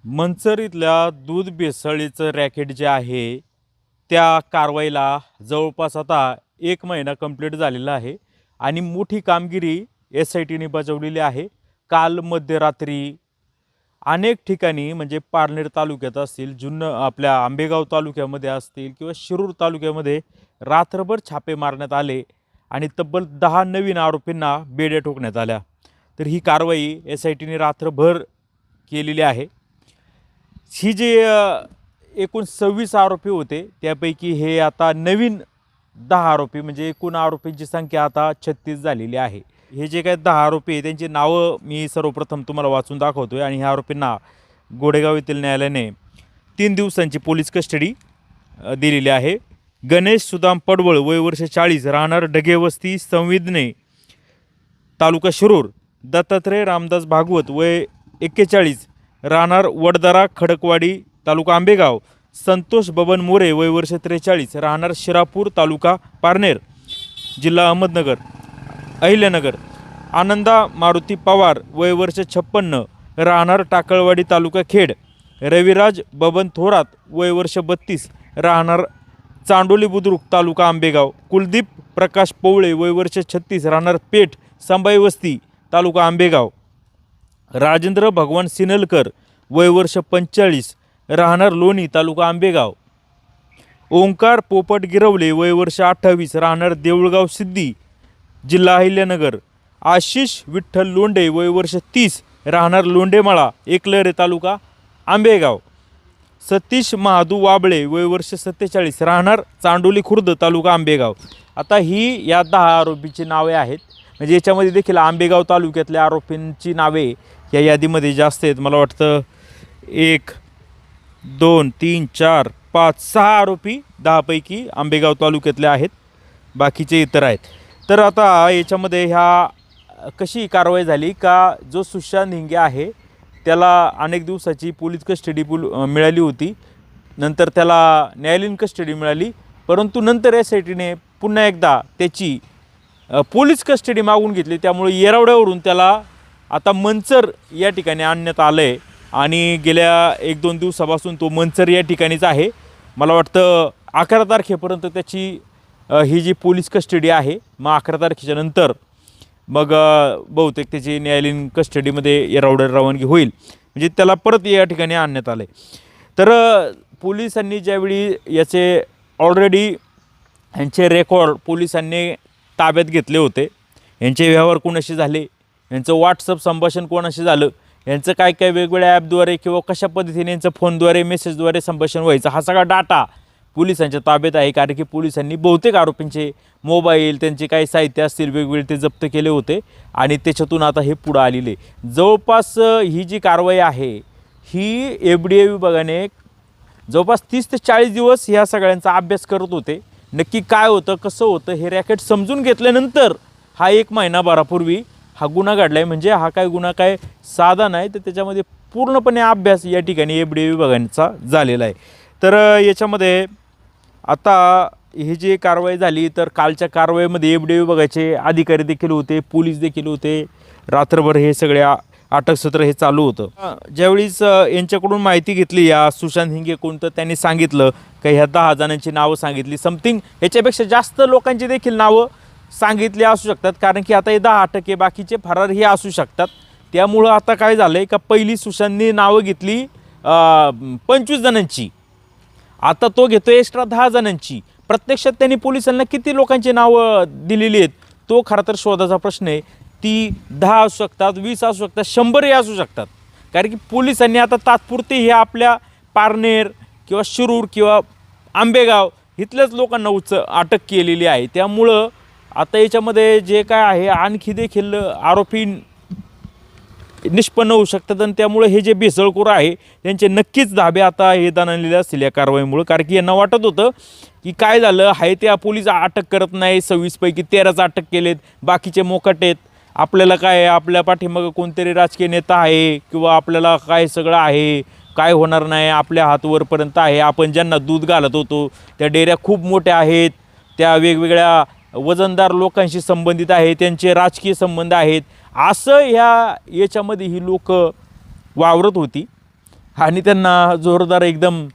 मंचर इथल्या दूध भेसळीचं रॅकेट जे आहे त्या कारवाईला जवळपास आता 1 महिना कंप्लीट झालेला आहे आणि मोठी कामगिरी SITने बजावलेली आहे। काल मध्यरात्री अनेक ठिकाणी म्हणजे पारनेर तालुक्यात असतील, जुन्नर आपल्या आंबेगाव तालुक्यामध्ये असतील किंवा शिरूर तालुक्यामध्ये रात्रभर छापे मारण्यात आले आणि तब्बल 10 नवीन आरोपींना बेड्या ठोकण्यात आल्या। तर ही कारवाई SITने रात्रभर केलेली आहे। ही जे एकूण 26 आरोपी होते त्यापैकी हे आता नवीन 10 आरोपी म्हणजे एकूण आरोपींची संख्या आता 36 झालेली आहे। हे जे काही 10 आरोपी आहे त्यांची नावं मी सर्वप्रथम तुम्हाला वाचून दाखवतोय आणि ह्या आरोपींना गोडेगाव येथील न्यायालयाने 3 दिवसांची पोलीस कस्टडी दिलेली आहे। गणेश सुदाम पडवळ वय वर्ष 40 राहणार डगेवस्ती संविधने तालुका शिरूर। दत्तात्रय रामदास भागवत वय 41 राहणार वडदरा खडकवाडी तालुका आंबेगाव। संतोष बबन मोरे वय वर्ष 43 राहणार शिरापूर तालुका पारनेर जिल्हा अहमदनगर अहिल्यानगर। आनंदा मारुती पवार वय वर्ष 56 राहणार टाकळवाडी तालुका खेड। रविराज बबन थोरात वय वर्ष 32 राहणार चांडोली बुद्रुक तालुका आंबेगाव। कुलदीप प्रकाश पवळे वय वर्ष 36 राहणार पेठ संभाई वस्ती तालुका आंबेगाव। राजेंद्र भगवान सिनलकर वय वर्ष 45 राहणार लोणी तालुका आंबेगाव। ओंकार पोपट गिरवले वय वर्ष 28 राहणार देऊळगाव सिद्धी जिल्हा अहिल्यानगर। आशिष विठ्ठल लोंढे वय वर्ष 30 राहणार लोंढेमाळा एकलरे तालुका आंबेगाव। सतीश महादू वाबळे वय वर्ष 47 राहणार चांडोली खुर्द तालुका आंबेगाव। आता ही या 10 आरोपींची नावे आहेत, म्हणजे याच्यामध्ये देखील आंबेगाव तालुक्यातल्या आरोपींची नावे या यादीमध्ये जास्त आहेत। मला वाटतं 1 2 3 4 5 6 आरोपी 10 पैकी आंबेगाव तालुक्यातले आहेत, बाकीचे इतर आहेत। तर आता याच्यामध्ये ह्या कशी कारवाई झाली का जो सुशांत हिंगे आहे त्याला अनेक दिवसाची पोलीस कस्टडी मिळाली होती, नंतर त्याला न्यायालयीन कस्टडी मिळाली, परंतु नंतर SITने पुन्हा एकदा त्याची पोलीस कस्टडी मागून घेतली। त्यामुळे येरवड्यावरून त्याला आता मंचर या ठिकाणी आणण्यात आलं आहे आणि गेल्या 1-2 दिवसापासून तो मंचर या ठिकाणीच आहे। मला वाटतं 11 तारखेपर्यंत त्याची ही जी पोलीस कस्टडी आहे, मग 11 तारखेच्या नंतर मग बहुतेक त्याची न्यायालयीन कस्टडीमध्ये येरवड्याला रवानगी होईल, म्हणजे त्याला परत या ठिकाणी आणण्यात आलं आहे। तर पोलिसांनी ज्यावेळी याचे ऑलरेडी यांचे रेकॉर्ड पोलिसांनी ताब्यात घेतले होते, यांचे व्यवहार कोणाशी झाले, यांचं व्हॉट्सअप संभाषण कोणाशी झालं, यांचं काय काय वेगवेगळ्या ॲपद्वारे किंवा कशा पद्धतीने यांचं फोनद्वारे मेसेजद्वारे संभाषण व्हायचं, हा सगळा डाटा पोलिसांच्या ताब्यात आहे। कारण की पोलिसांनी बहुतेक आरोपींचे मोबाईल त्यांचे काही साहित्य असतील वेगवेगळे ते जप्त केले होते आणि त्याच्यातून आता हे पुढं आलेले। जवळपास ही जी कारवाई आहे ही FDA विभागाने जवळपास 30 ते 40 दिवस ह्या सगळ्यांचा अभ्यास करत होते। नक्की काय होतं कसं होतं हे रॅकेट समजून घेतल्यानंतर हा 1 महिनाभरापूर्वी हा गुन्हा घडला आहे। म्हणजे हा काय गुन्हा काय साधा नाही, तर त्याच्यामध्ये पूर्णपणे अभ्यास या ठिकाणी FDA विभागांचा झालेला आहे। तर याच्यामध्ये आता ही जी कारवाई झाली, तर कालच्या कारवाईमध्ये FDA विभागाचे अधिकारी देखील होते, पोलीस देखील होते, रात्रभर हे सगळे अटक सत्र हे चालू होतं। ज्यावेळीस यांच्याकडून माहिती घेतली या सुशांत हिंगे कोणतं, त्यांनी सांगितलं की ह्या 10 जणांची नावं सांगितली, समथिंग ह्याच्यापेक्षा जास्त लोकांची देखील नावं सांगितली असू शकतात, कारण की आता हे 10 अटक आहे, बाकीचे फरार हे असू शकतात। त्यामुळं आता काय झालं आहे का पहिली सुशांतनी नावं घेतली 25 जणांची, आता तो घेतो एक्स्ट्रा 10 जणांची। प्रत्यक्षात त्यांनी पोलिसांना किती लोकांची नावं दिलेली आहेत तो खरं तर शोधाचा प्रश्न आहे। ती 10 असू शकतात, 20 असू शकतात, 100ही असू शकतात, कारण की पोलिसांनी आता तात्पुरते हे आपल्या पारनेर किंवा शिरूर किंवा आंबेगाव इथल्याच लोकांना अटक केलेली आहे। त्यामुळं आता याच्यामध्ये जे काय आहे आणखी देखील आरोपी निष्पन्न होऊ शकतात आणि त्यामुळे हे जे भेसळखोर आहे त्यांचे नक्कीच धाबे आता हे दणाणलेले असतील या कारवाईमुळे। कारण की यांना वाटत होतं की काय झालं आहे त्या पोलीस अटक करत नाही, 26 पैकी 13च अटक केलेत, बाकीचे मोकाट आहेत, आपल्याला काय आपल्या पाठीमागं कोणतरी राजकीय नेता आहे किंवा आपल्याला काय सगळं आहे, काय होणार नाही, आपल्या हातवरपर्यंत आहे, आपण ज्यांना दूध घालत होतो त्या डेऱ्या खूप मोठ्या आहेत, त्या वेगवेगळ्या वजनदार लोकांशी संबंधित आहेत, त्यांचे राजकीय संबंध आहेत, असं याच्यामध्ये ही लोक वावरत होती। आणि त्यांना जोरदार एकदम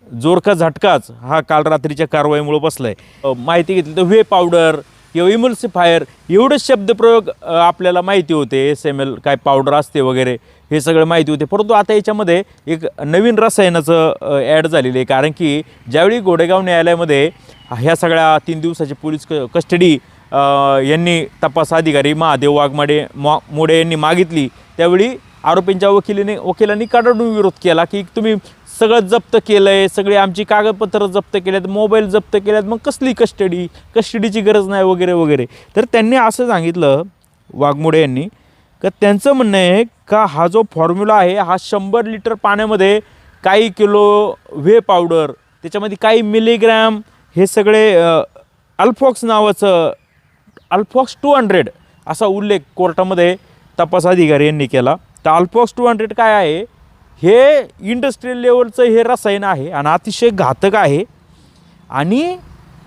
जोरका झटकाच हा काल रात्रीच्या कारवाईमुळे बसलाय. माहिती घेतली तर व्हे पावडर किंवा इमल्सिफायर एवढेच शब्दप्रयोग आपल्याला माहिती होते. SML काय पावडर असते वगैरे हे सगळं माहिती होते, परंतु आता याच्यामध्ये एक नवीन रसायनाचं ॲड झालेलं आहे. कारण की ज्यावेळी गोडेगाव न्यायालयामध्ये ह्या सगळ्या 3 दिवसाची पोलीस कस्टडी यांनी तपास अधिकारी महादेव वाघमाडे मोडे यांनी मागितली, त्यावेळी आरोपींच्या वकिलांनी कडाडून विरोध केला की तुम्ही सगळं जप्त केलं आहे, सगळे आमची कागदपत्र जप्त केलेत, मोबाईल जप्त केल्यात, मग कसली कस्टडीची गरज नाही वगैरे वगैरे. तर त्यांनी असं सांगितलं वाघमोडे यांनी का त्यांचं म्हणणं आहे का हा जो फॉर्म्युला आहे हा 100 लिटर पाण्यामध्ये काही किलो व्हे पावडर, त्याच्यामध्ये काही मिलीग्रॅम हे सगळे अल्फॉक्स नावाचं अल्फॉक्स 200 असा उल्लेख कोर्टामध्ये तपास अधिकारी यांनी केला. तर अल्फॉक्स 200 काय आहे, हे इंडस्ट्रियल लेवलचं हे रसायन आहे आणि अतिशय घातक आहे. आणि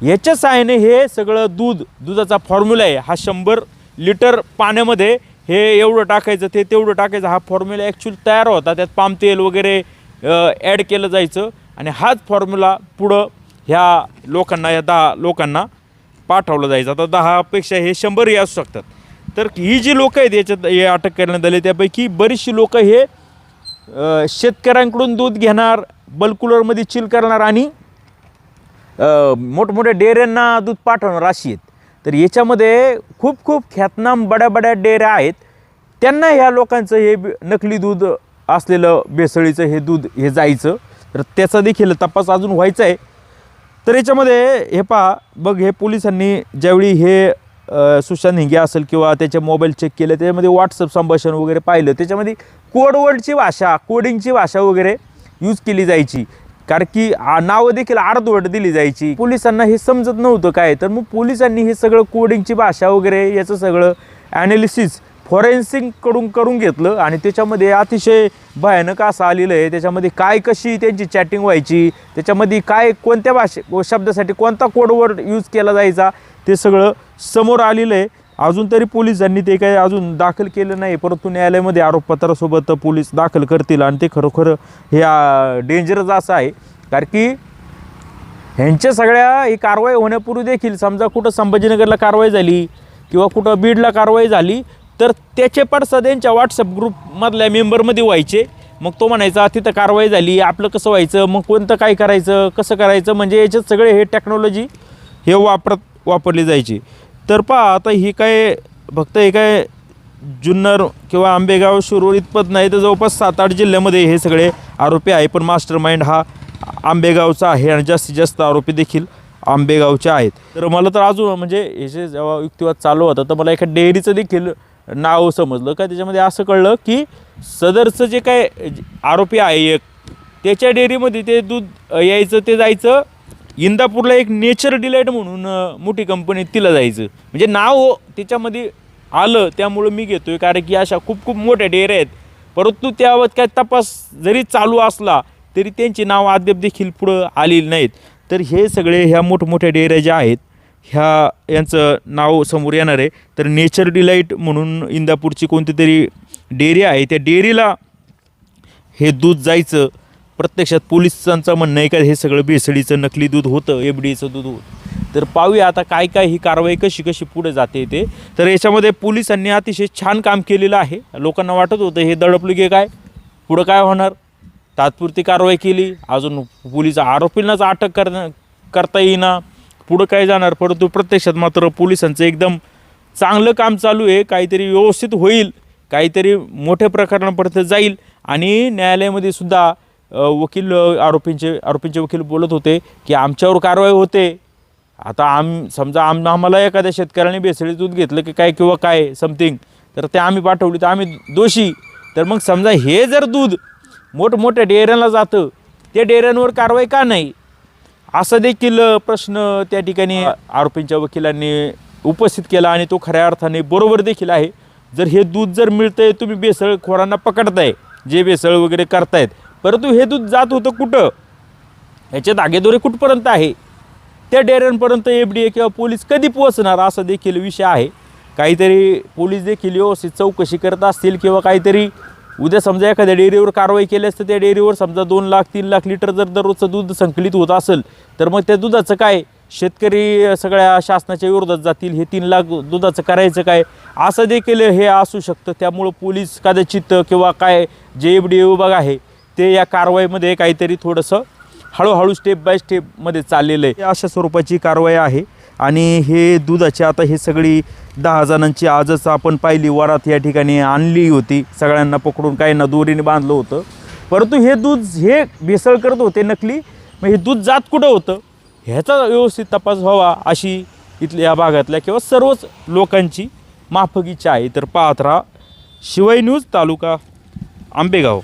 याच्या सहाय्याने हे सगळं दुधाचा फॉर्म्युला आहे हा 100 लिटर पाण्यामध्ये हे एवढं टाकायचं ते तेवढं टाकायचं, हा फॉर्म्युला ॲक्च्युअली तयार होता. त्यात पाम तेल वगैरे ॲड केलं जायचं आणि हाच फॉर्म्युला पुढं ह्या लोकांना, या 10 लोकांना पाठवलं जायचं. आता 10पेक्षा हे 100ही असू शकतात. तर ही जी लोकं आहेत याच्यात हे अटक करण्यात आली, त्यापैकी बरीचशी लोकं हे शेतकऱ्यांकडून दूध घेणार, बल्कुलरमध्ये चिल करणार आणि मोठमोठ्या डेअऱ्यांना दूध पाठवणार अशी आहेत. तर याच्यामध्ये खूप ख्यातनाम बड्या डेअऱ्या आहेत, त्यांना ह्या लोकांचं हे नकली दूध असलेलं भेसळीचं हे दूध हे जायचं. तर त्याचा देखील तपास अजून व्हायचा आहे. तर याच्यामध्ये हे पहा बघ, हे पोलिसांनी ज्यावेळी हे सुशांत हिंगे असेल किंवा त्याचे मोबाईल चेक केले, त्याच्यामध्ये व्हॉट्सअप संभाषण वगैरे पाहिलं, त्याच्यामध्ये कोडवर्डची भाषा, कोडिंगची भाषा वगैरे यूज केली जायची. कारण की नावं देखील अर्धवट दिली जायची. पोलिसांना हे समजत नव्हतं काय, तर मग पोलिसांनी हे सगळं कोडिंगची भाषा वगैरे याचं सगळं ॲनालिसिस फॉरेन्सिककडून करून घेतलं आणि त्याच्यामध्ये अतिशय भयानक असं आलेलं आहे. त्याच्यामध्ये काय कशी त्यांची चॅटिंग व्हायची, त्याच्यामध्ये काय कोणत्या शब्दासाठी कोणता कोडवर्ड यूज केला जायचा ते सगळं समोर आलेलं आहे. अजून तरी पोलिसांनी ते काही अजून दाखल केलं नाही, परंतु न्यायालयामध्ये आरोपपत्रासोबत पोलीस दाखल करतील आणि ते खरोखर हे डेंजरस असं आहे. कारण की ह्यांच्या सगळ्या ही कारवाई होण्यापूर्वी देखील समजा कुठं संभाजीनगरला कारवाई झाली किंवा कुठं बीडला कारवाई झाली तर त्याचे पडसाद यांच्या व्हॉट्सअप ग्रुपमधल्या मेंबरमध्ये व्हायचे. मग तो म्हणायचा तिथं कारवाई झाली, आपलं कसं व्हायचं, मग कोणतं काय करायचं, कसं करायचं, म्हणजे याच्यात सगळे हे टेक्नॉलॉजी हे वापरली जायची. तर पहा आता ही काय फक्त हे काय जुन्नर किंवा आंबेगाव शिरूर इतपत नाही, तर जवळपास 7-8 जिल्ह्यामध्ये हे सगळे आरोपी आहे. पण मास्टर माइंड हा आंबेगावचा आहे आणि जास्तीत जास्त आरोपी देखील आंबेगावचे आहेत. तर मला तर अजून म्हणजे याचे जेव्हा युक्तिवाद चालू होता तर मला एका डेअरीचं देखील नाव समजलं का, त्याच्यामध्ये असं कळलं की सदरचं जे काय आरोपी आहे एक, त्याच्या डेअरीमध्ये ते दूध यायचं, ते जायचं इंदापूरला एक नेचर डिलाईट म्हणून मोठी कंपनी, तिला जायचं. म्हणजे नाव त्याच्यामध्ये आलं त्यामुळं मी घेतोय. कारण की अशा खूप मोठ्या डेअऱ्या आहेत, परंतु त्यावर काय तपास जरी चालू असला तरी त्यांची नाव अद्याप देखील पुढं आलेली नाहीत. तर हे सगळे ह्या मोठमोठ्या डेअऱ्या ज्या आहेत यांचं नाव समोर येणार आहे. तर नेचर डिलाईट म्हणून इंदापूरची कोणती तरी डेअरी आहे, त्या डेअरीला हे दूध जायचं. प्रत्यक्षात पोलिसांचं म्हणणं आहे का हे सगळं भेसळीचं नकली दूध होतं, FDAचं दूध होतं. तर पाहूया आता काय ही कारवाई कशी पुढे जाते ते. तर याच्यामध्ये पोलिसांनी अतिशय छान काम केलेलं आहे. लोकांना वाटत होतं हे दडपलं की काय पुढं काय होणार, तात्पुरती कारवाई केली, अजून पोलीस आरोपींनाच अटक करता येईना, पुढं काय जाणार. परंतु प्रत्यक्षात मात्र पोलिसांचं एकदम चांगलं काम चालू आहे. काहीतरी व्यवस्थित होईल, काहीतरी मोठ्या प्रकरणापर्यंत जाईल. आणि न्यायालयामध्ये सुद्धा वकील आरोपींचे वकील बोलत होते की आमच्यावर कारवाई होते. आता समजा आम्हाला एखाद्या शेतकऱ्याने भेसळीत दूध घेतलं की काय किंवा काय समथिंग, तर ते आम्ही पाठवली तर आम्ही दोषी. तर मग समजा हे जर दूध मोठमोठ्या डेअऱ्यांना जातं, त्या डेअऱ्यांवर कारवाई का नाही, असा देखील प्रश्न त्या ठिकाणी आरोपींच्या वकिलांनी उपस्थित केला. आणि तो खऱ्या अर्थाने बरोबर देखील आहे. जर हे दूध जर मिळतंय, तुम्ही भेसळखोरांना पकडताय जे भेसळ वगैरे करतायत, परंतु हे दूध जात होतं कुठं, ह्याचे धागेदोरे कुठपर्यंत आहे, त्या डेअऱ्यांपर्यंत FDA किंवा पोलीस कधी पोहोचणार असा देखील विषय आहे. काहीतरी पोलीस देखील व्यवस्थित चौकशी करत असतील किंवा काहीतरी उद्या समजा एखाद्या डेअरीवर कारवाई केली असतं, त्या डेअरीवर समजा 2 लाख 3 लाख लिटर जर दररोजचं दूध संकलित होत असेल, तर मग त्या दुधाचं काय? शेतकरी सगळ्या शासनाच्या विरोधात जातील. हे 3 लाख दुधाचं करायचं काय? असं देखील हे असू शकतं. त्यामुळं पोलीस कदाचित किंवा काय जे FDA विभाग आहे ते या कारवाईमध्ये काहीतरी थोडंसं हळूहळू स्टेप बाय स्टेपमध्ये चाललेलं आहे. अशा स्वरूपाची कारवाई आहे. आणि हे दुधाची आता ही सगळी 10 जणांची आजच आपण पाहिली वरात या ठिकाणी आणली होती. सगळ्यांना पकडून काही ना दोरीने बांधलं होतं. परंतु हे दूध हे भेसळ करत होते नकली. मग हे दूध जात कुठं होतं ह्याचा व्यवस्थित तपास व्हावा अशी इथल्या भागातल्या किंवा सर्वच लोकांची माफक इच्छा आहे. तर पाहत राहा शिवाई न्यूज, तालुका आंबेगाव.